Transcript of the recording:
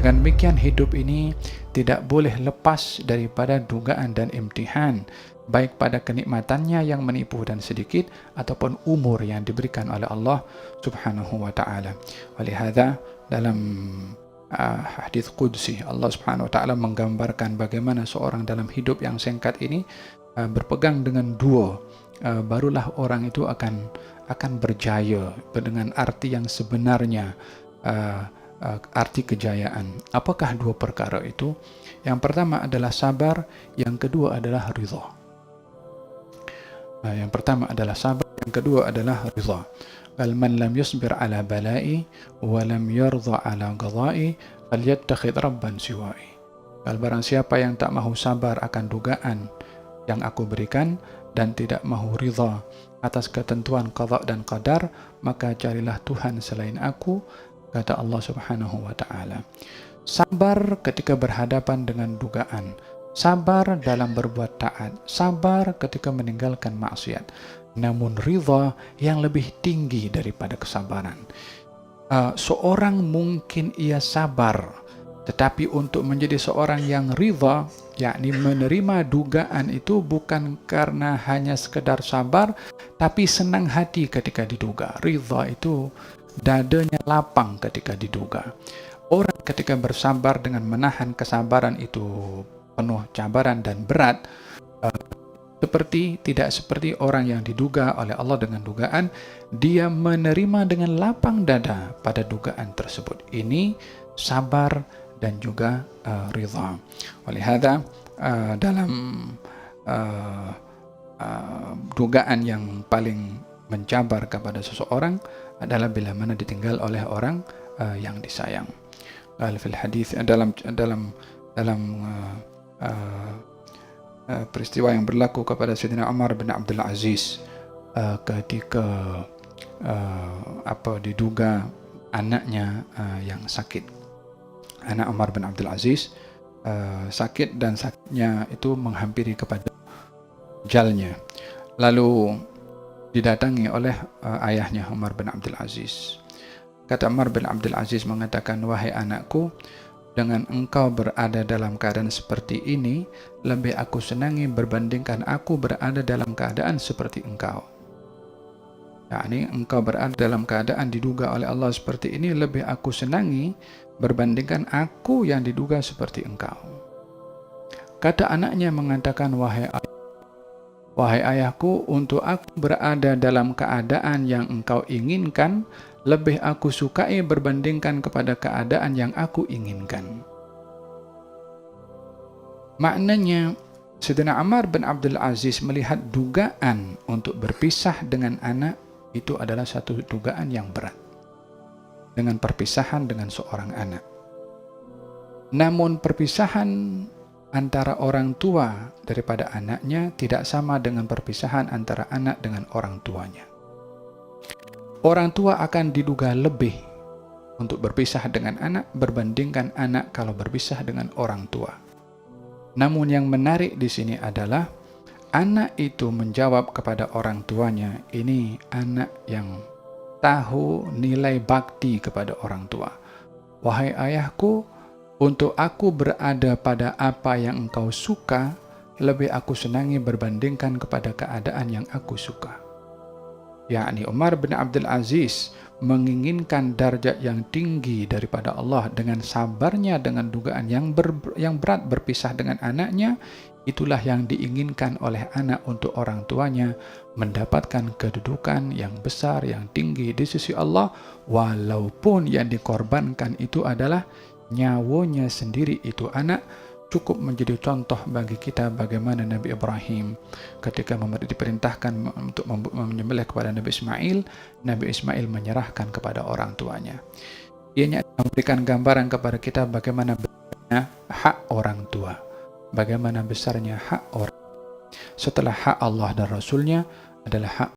Dengan demikian hidup ini tidak boleh lepas daripada dugaan dan imtihan, baik pada kenikmatannya yang menipu dan sedikit ataupun umur yang diberikan oleh Allah Subhanahu wa taala. Walihada dalam hadis qudsi Allah Subhanahu wa taala menggambarkan bagaimana seorang dalam hidup yang singkat ini berpegang dengan dua, barulah orang itu akan berjaya dengan arti yang sebenarnya, arti kejayaan. Apakah dua perkara itu? Yang pertama adalah sabar, yang kedua adalah ridha. Yang pertama adalah sabar, yang kedua adalah ridha. Qal man lam yusbir ala bala'i wa lam yardha ala qada'i falyattakhidh rabban siwa'i. Kalau barang siapa yang tak mahu sabar akan dugaan yang aku berikan dan tidak mahu ridha atas ketentuan qada dan qadar, maka carilah Tuhan selain aku, kata Allah Subhanahu wa taala. Sabar ketika berhadapan dengan dugaan, sabar dalam berbuat taat, sabar ketika meninggalkan maksiat. Namun ridha yang lebih tinggi daripada kesabaran. Seorang mungkin ia sabar, tetapi untuk menjadi seorang yang ridha, yakni menerima dugaan itu bukan karena hanya sekedar sabar, tapi senang hati ketika diduga. Ridha itu dadanya lapang ketika diduga. Orang ketika bersabar dengan menahan kesabaran itu penuh cabaran dan berat, tidak seperti orang yang diduga oleh Allah dengan dugaan, dia menerima dengan lapang dada pada dugaan tersebut. Ini sabar dan juga ridha. Walihada dalam dugaan yang paling mencabar kepada seseorang adalah bila mana ditinggal oleh orang yang disayang. Fil hadis dalam peristiwa yang berlaku kepada Sayyidina Umar bin Abdul Aziz ketika diduga anaknya yang sakit. Anak Umar bin Abdul Aziz sakit dan sakitnya itu menghampiri kepada ajalnya. Lalu didatangi oleh ayahnya Umar bin Abdul Aziz. Kata Umar bin Abdul Aziz mengatakan, "Wahai anakku, dengan engkau berada dalam keadaan seperti ini, lebih aku senangi berbandingkan aku berada dalam keadaan seperti engkau." yakni engkau berada dalam keadaan diduga oleh Allah seperti ini, lebih aku senangi berbandingkan aku yang diduga seperti engkau. Kata anaknya mengatakan, wahai ayahku, untuk aku berada dalam keadaan yang engkau inginkan, lebih aku sukai berbandingkan kepada keadaan yang aku inginkan. Maknanya, Sayyidina Umar bin Abdul Aziz melihat dugaan untuk berpisah dengan anak itu adalah satu dugaan yang berat, dengan perpisahan dengan seorang anak. Namun perpisahan antara orang tua daripada anaknya tidak sama dengan perpisahan antara anak dengan orang tuanya. Orang tua akan diduga lebih untuk berpisah dengan anak berbandingkan anak kalau berpisah dengan orang tua. Namun yang menarik di sini adalah anak itu menjawab kepada orang tuanya, ini anak yang tahu nilai bakti kepada orang tua. Wahai ayahku, untuk aku berada pada apa yang engkau suka, lebih aku senangi berbandingkan kepada keadaan yang aku suka. Yakni Umar bin Abdul Aziz menginginkan darjat yang tinggi daripada Allah dengan sabarnya dengan dugaan yang berat berpisah dengan anaknya. Itulah yang diinginkan oleh anak untuk orang tuanya, mendapatkan kedudukan yang besar, yang tinggi di sisi Allah, walaupun yang dikorbankan itu adalah nyawanya sendiri. Itu anak cukup menjadi contoh bagi kita bagaimana Nabi Ibrahim ketika diperintahkan untuk menyembelih kepada Nabi Ismail, Nabi Ismail menyerahkan kepada orang tuanya. Ianya memberikan gambaran kepada kita bagaimana besarnya hak orang tua, bagaimana besarnya hak orang. Setelah hak Allah dan Rasulnya adalah hak